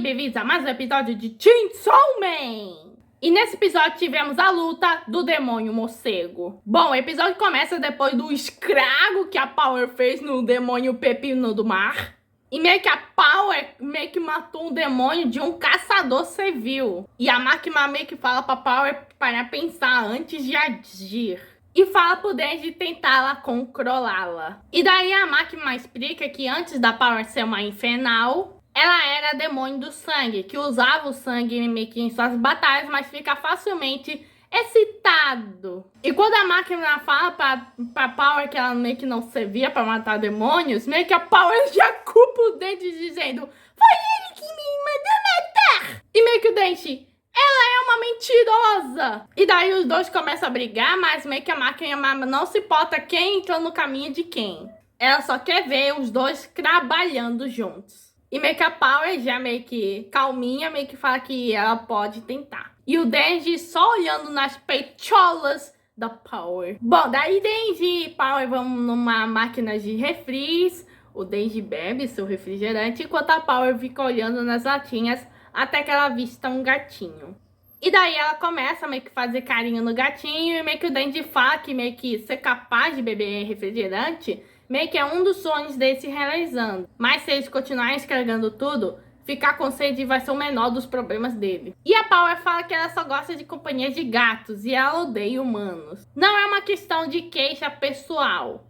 bem-vindos a mais um episódio de Chainsaw Man! E nesse episódio tivemos a luta do demônio morcego. Bom, o episódio começa depois do estrago que a Power fez no demônio pepino do mar. E meio que a Power meio que matou um demônio de um caçador civil. E a Makima meio que fala pra Power para pensar antes de agir. E fala pro Denji tentá-la controlá-la. E daí a Makima explica que antes da Power ser uma infernal, ela era demônio do sangue, que usava o sangue meio que em suas batalhas, mas fica facilmente excitado. E quando a Makima fala pra Power que ela meio que não servia pra matar demônios, meio que a Power já culpa o Denji dizendo: foi ele que me mandou matar! E meio que o Denji: ela é uma mentirosa! E daí os dois começam a brigar, mas meio que a Makima não se importa quem entrou no caminho de quem. Ela só quer ver os dois trabalhando juntos. E meio que a Power já meio que calminha, meio que fala que ela pode tentar. E o Denji só olhando nas peitolas da Power. Bom, daí Denji e Power vão numa máquina de refris. O Denji bebe seu refrigerante, enquanto a Power fica olhando nas latinhas até que ela avista um gatinho. E daí ela começa a meio que fazer carinho no gatinho e meio que o Denji fala que meio que ser capaz de beber refrigerante meio que é um dos sonhos dele se realizando. Mas se eles continuarem escrevendo tudo, ficar com sede vai ser o menor dos problemas dele. E a Power fala que ela só gosta de companhia de gatos e ela odeia humanos. Não é uma questão de queixa pessoal.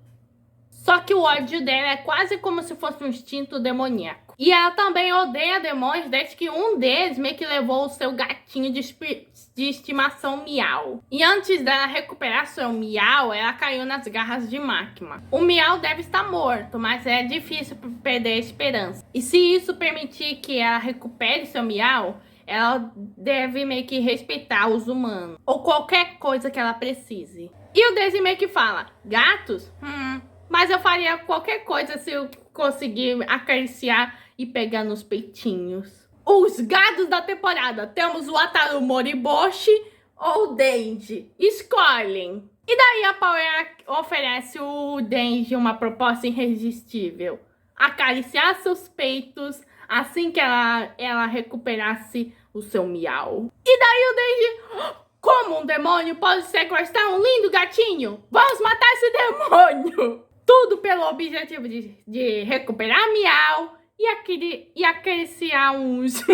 Só que o ódio dela é quase como se fosse um instinto demoníaco. E ela também odeia demônios desde que um deles meio que levou o seu gatinho de estimação Miau. E antes dela recuperar seu Miau, ela caiu nas garras de Makima. O Miau deve estar morto, mas é difícil perder a esperança. E se isso permitir que ela recupere seu Miau, ela deve meio que respeitar os humanos. Ou qualquer coisa que ela precise. E o Denji meio que fala: gatos? Mas eu faria qualquer coisa se eu conseguir acariciar e pegar nos peitinhos. Os gados da temporada. Temos o Ataru Moriboshi ou o Denji. Escolhem. E daí a Power oferece o Denji uma proposta irresistível: acariciar seus peitos assim que ela recuperasse o seu Miau. E daí o Denji: como um demônio pode sequestrar um lindo gatinho? Vamos matar esse demônio! Tudo pelo objetivo de recuperar Miau e acariciar uns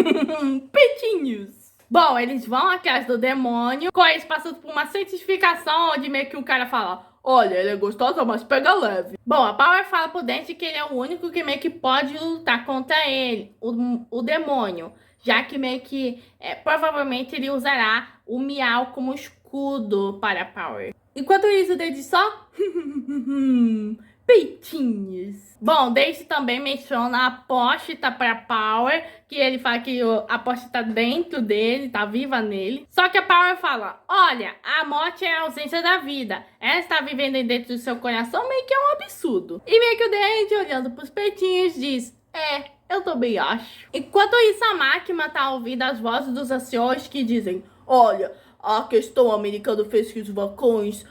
peitinhos. Bom, eles vão atrás do demônio, com eles passando por uma certificação onde meio que um cara fala: olha, ele é gostoso, mas pega leve. Bom, a Power fala pro Denji que ele é o único que meio que pode lutar contra ele, o demônio. Já que meio que, provavelmente ele usará o Miau como escudo para a Power. Enquanto isso, o Denji só peitinhos. Bom, Denji também menciona a apóstata para Power, que ele fala que a apóstata tá dentro dele, tá viva nele. Só que a Power fala: olha, a morte é a ausência da vida. Ela está vivendo dentro do seu coração, meio que é um absurdo. E meio que o Denji, olhando pros peitinhos, diz: eu também acho. Enquanto isso, a Makima tá ouvindo as vozes dos anciões que dizem: olha, a questão americana fez que os vulcões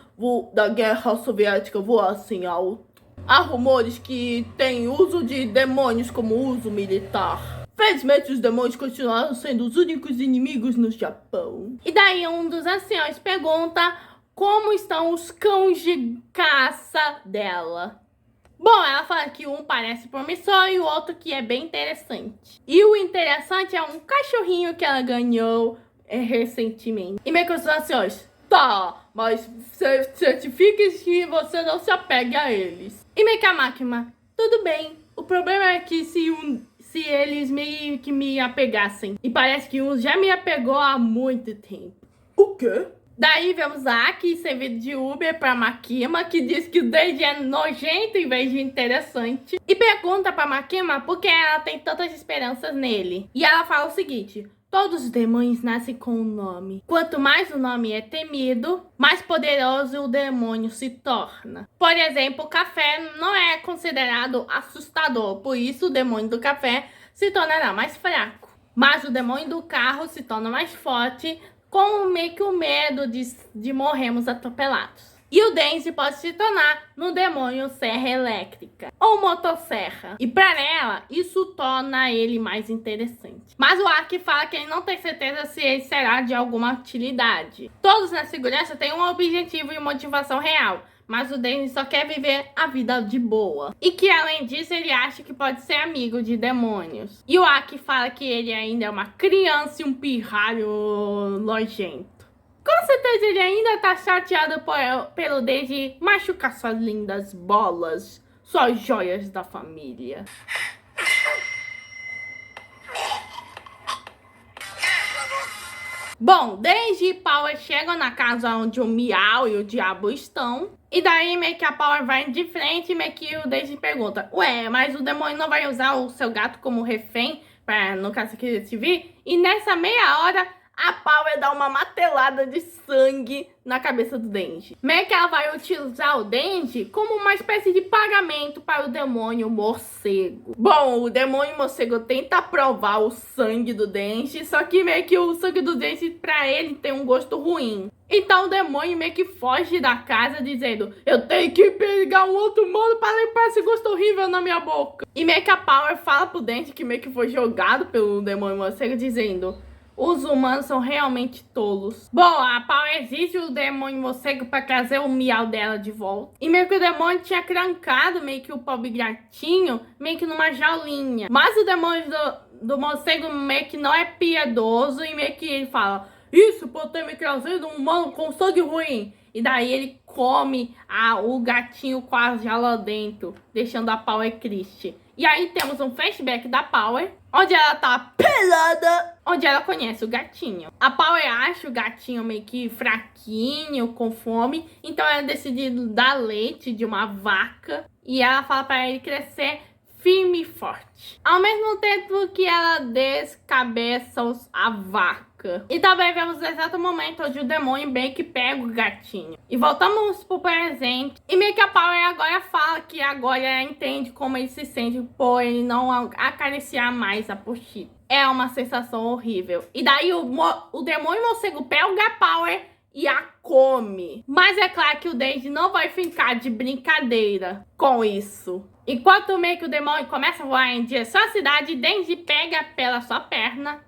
da guerra soviética voassem alto. Há rumores que tem uso de demônios como uso militar. Felizmente, os demônios continuaram sendo os únicos inimigos no Japão. E daí um dos anciões pergunta como estão os cães de caça dela. Bom, ela fala que um parece promissor e o outro que é bem interessante. E o interessante é um cachorrinho que ela ganhou recentemente. E meio que os anciões: tá, mas certifique que você não se apegue a eles. E meio que a Makima: tudo bem, o problema é que se eles meio que me apegassem. E parece que um já me apegou há muito tempo. O quê? Daí vemos a Aki servindo de Uber pra Makima, que diz que o Denji é nojento em vez de interessante. E pergunta pra Makima por que ela tem tantas esperanças nele. E ela fala o seguinte: todos os demônios nascem com um nome. Quanto mais o nome é temido, mais poderoso o demônio se torna. Por exemplo, o café não é considerado assustador, por isso o demônio do café se tornará mais fraco. Mas o demônio do carro se torna mais forte, com meio que o medo de morrermos atropelados. E o Denji pode se tornar no demônio serra elétrica ou motosserra. E para ela, isso torna ele mais interessante. Mas o Ark fala que ele não tem certeza se ele será de alguma utilidade. Todos na segurança têm um objetivo e motivação real. Mas o Denji só quer viver a vida de boa. E que além disso, ele acha que pode ser amigo de demônios. E o Ark fala que ele ainda é uma criança e um pirralho nojento. Com certeza ele ainda tá chateado pelo Denji machucar suas lindas bolas, suas joias da família. Bom, Denji e Power chegam na casa onde o Miau e o Diabo estão. E daí meio que a Power vai de frente e meio que o Denji pergunta: ué, mas o demônio não vai usar o seu gato como refém pra no caso que ele te vir? E nessa meia hora, a Power dá uma martelada de sangue na cabeça do Denji. Meio que ela vai utilizar o Denji como uma espécie de pagamento para o demônio morcego. Bom, o demônio morcego tenta provar o sangue do Denji, só que meio que o sangue do Denji pra ele tem um gosto ruim. Então o demônio meio que foge da casa dizendo: eu tenho que pegar um outro modo para limpar esse gosto horrível na minha boca. E meio que a Power fala pro Denji que meio que foi jogado pelo demônio morcego dizendo: os humanos são realmente tolos. Bom, a Power exige o demônio morcego pra trazer o miau dela de volta. E meio que o demônio tinha trancado meio que o pobre gatinho meio que numa jaulinha. Mas o demônio do morcego meio que não é piedoso e meio que ele fala: isso pode ter me trazido um humano com sangue ruim. E daí ele come o gatinho com a jaula dentro, deixando a Power triste. E aí temos um flashback da Power, onde ela tá pelada, onde ela conhece o gatinho. A Power acha o gatinho meio que fraquinho, com fome, então ela decide dar leite de uma vaca e ela fala para ele crescer firme e forte. Ao mesmo tempo que ela descabeça a vaca. E também vemos o exato momento onde o demônio meio que pega o gatinho. E voltamos pro presente. E meio que a Power agora fala que agora ela entende como ele se sente por ele não acariciar mais a Pochita. É uma sensação horrível. E daí o demônio morcego pega a Power e a come. Mas é claro que o Denji não vai ficar de brincadeira com isso. Enquanto meio que o demônio começa a voar em direção à cidade, Denji pega pela sua perna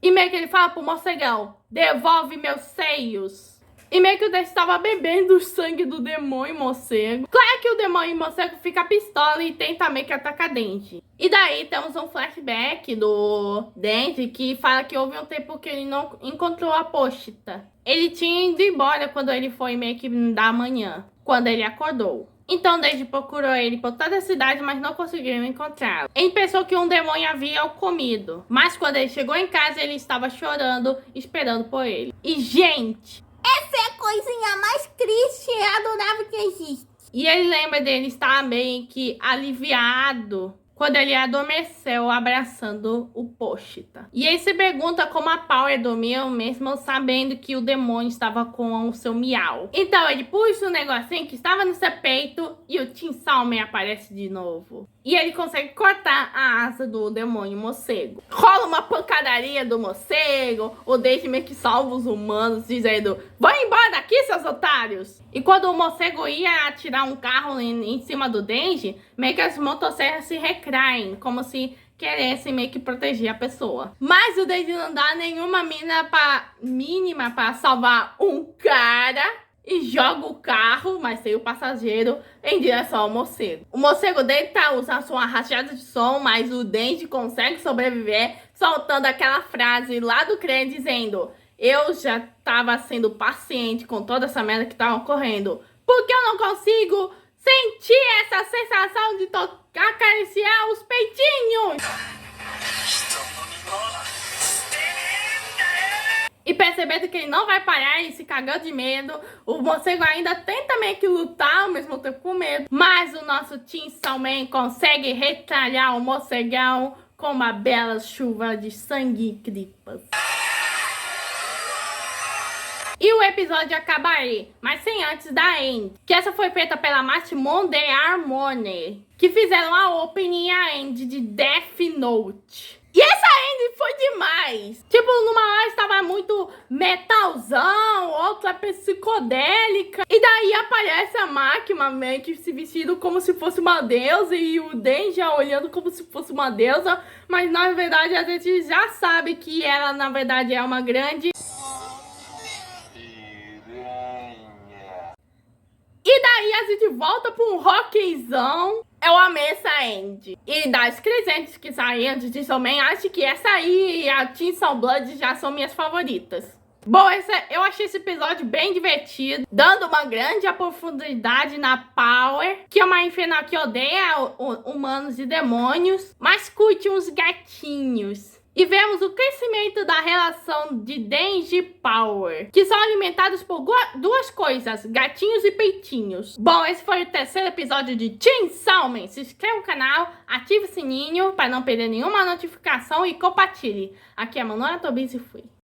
e meio que ele fala pro morcegão: devolve meus seios. E meio que o Denji estava bebendo o sangue do demônio morcego. Claro que o demônio morcego fica pistola e tenta meio que atacar Denji. E daí temos um flashback do Denji que fala que houve um tempo que ele não encontrou a Pochita. Ele tinha ido embora quando ele foi meio que da manhã, quando ele acordou. Então Denji procurou ele por toda a cidade, mas não conseguiu encontrá-lo. Ele pensou que um demônio havia o comido, mas quando ele chegou em casa, ele estava chorando, esperando por ele. E, gente, essa é a coisinha mais triste e adorável que existe. E ele lembra dele estar meio que aliviado quando ele adormeceu abraçando o Pochita. E ele se pergunta como a Power dormiu mesmo sabendo que o demônio estava com o seu miau. Então ele puxa o negocinho que estava no seu peito e o Chainsaw Man aparece de novo. E ele consegue cortar a asa do demônio morcego. Rola uma pancadaria do morcego, o Denji meio que salva os humanos dizendo: vão embora daqui, seus otários! E quando o morcego ia atirar um carro em cima do Denji, meio que as motosserras se retraem, como se queressem meio que proteger a pessoa. Mas o Denji não dá nenhuma mínima para salvar um cara e joga o carro, mas sem o passageiro, em direção ao morcego. O morcego tenta usar sua rachada de som, mas o Denji consegue sobreviver, soltando aquela frase lá do crânio dizendo: eu já estava sendo paciente com toda essa merda que estava ocorrendo, porque eu não consigo sentir essa sensação de acariciar os peitinhos. E percebendo que ele não vai parar e se cagando de medo, o morcego ainda tenta meio que lutar ao mesmo tempo com medo. Mas o nosso Chainsaw Man consegue retalhar o morcegão com uma bela chuva de sangue e tripas. E o episódio acaba aí, mas sem antes da end. Que essa foi feita pela Matchmon The Harmony, que fizeram a opening e a end de Death Note. E essa end foi demais. Tipo, numa hora estava é muito metalzão, outra é psicodélica. E daí aparece a máquina meio que se vestindo como se fosse uma deusa e o Denji olhando como se fosse uma deusa. Mas na verdade a gente já sabe que ela na verdade é uma grande... E daí a gente volta pra um rockzão. Eu amei essa end. E das crescentes que saíram de Chainsaw Man, acho que essa aí e a Chainsaw Blood já são minhas favoritas. Bom, eu achei esse episódio bem divertido, dando uma grande profundidade na Power, que é uma infernal que odeia humanos e demônios, mas curte uns gatinhos. E vemos o crescimento da relação de Denji e Power, que são alimentados por duas coisas, gatinhos e peitinhos. Bom, esse foi o terceiro episódio de Chainsaw Man. Se inscreva no canal, ative o sininho para não perder nenhuma notificação e compartilhe. Aqui é a Manuela Tobias e fui.